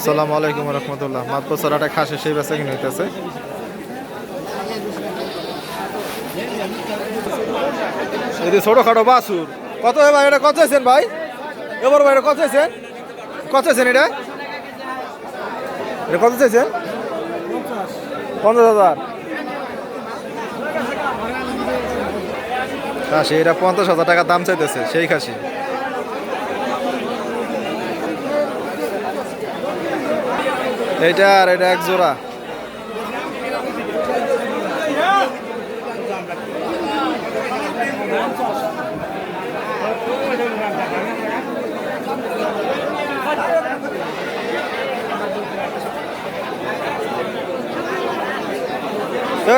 আসসালামু আলাইকুম রহমতুল্লাহ। মাত্র চড়াটা খাসে সেই বেচা কিনে হইতেছে। এই যে ছোটখাটো বাছুর কত ভাই? এটা কত চাইছেন ভাই? এবার ভাই এটা কত চাইছেন? কত চাইছেন এটা? এটা কত চাইছেন? 50,000 খাসি। এটা 50,000 টাকা দাম চাইতেছে সেই খাসি। এইটা আর এটা এক জোড়া।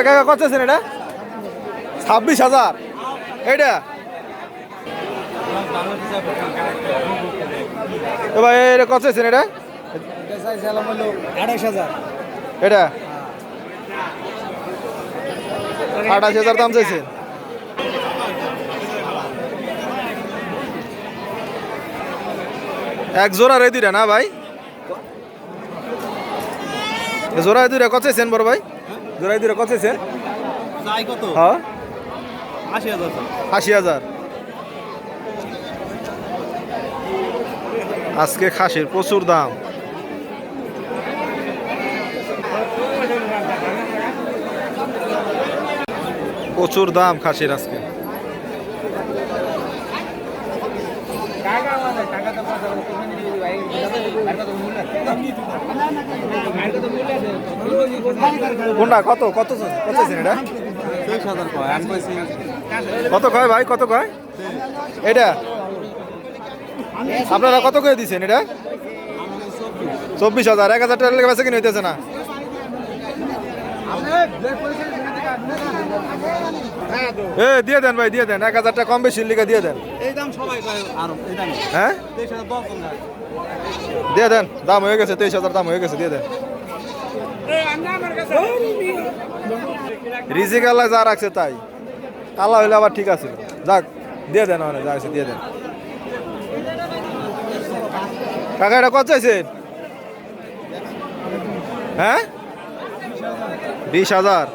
কাকা কত আছেন এটা? 26,000 এইটা। ভাই এটা কত আছেন এটা? 28,000। এটা 28,000 দাম চাইছেন। এক জোড়া রে দুইটা না ভাই? জোড়া দুইটা কত চাইছেন বড় ভাই? জোড়া দুইটা কত চাইছেন? হ্যাঁ 80,000। আজকে খাসির প্রচুর দাম। প্রচুর দাম খাসির আজকে। কোনটা কত কত কত এটা? কত কয় ভাই? কত কয় এটা? আপনারা কত করে দিচ্ছেন এটা? 24,000। 1,000 টাকা লেগে বেচা কিনে হইতেছে না। দিয়ে দেন ভাই, দিয়ে দেন। 1,000 টাকা কম বেশি লিখে দিয়ে দেন। হ্যাঁ দিয়ে দেন। দাম হয়ে গেছে 23,000 দাম হয়ে গেছে, দিয়ে দেন। রিজিক আল্লাহ যা রাখছে তাই। আল্লাহ হইলে আবার ঠিক আছে। যাক দিয়ে দেন, যা আছে দিয়ে দেন। কাকা এটা কত চাইছেন? হ্যাঁ 20,000।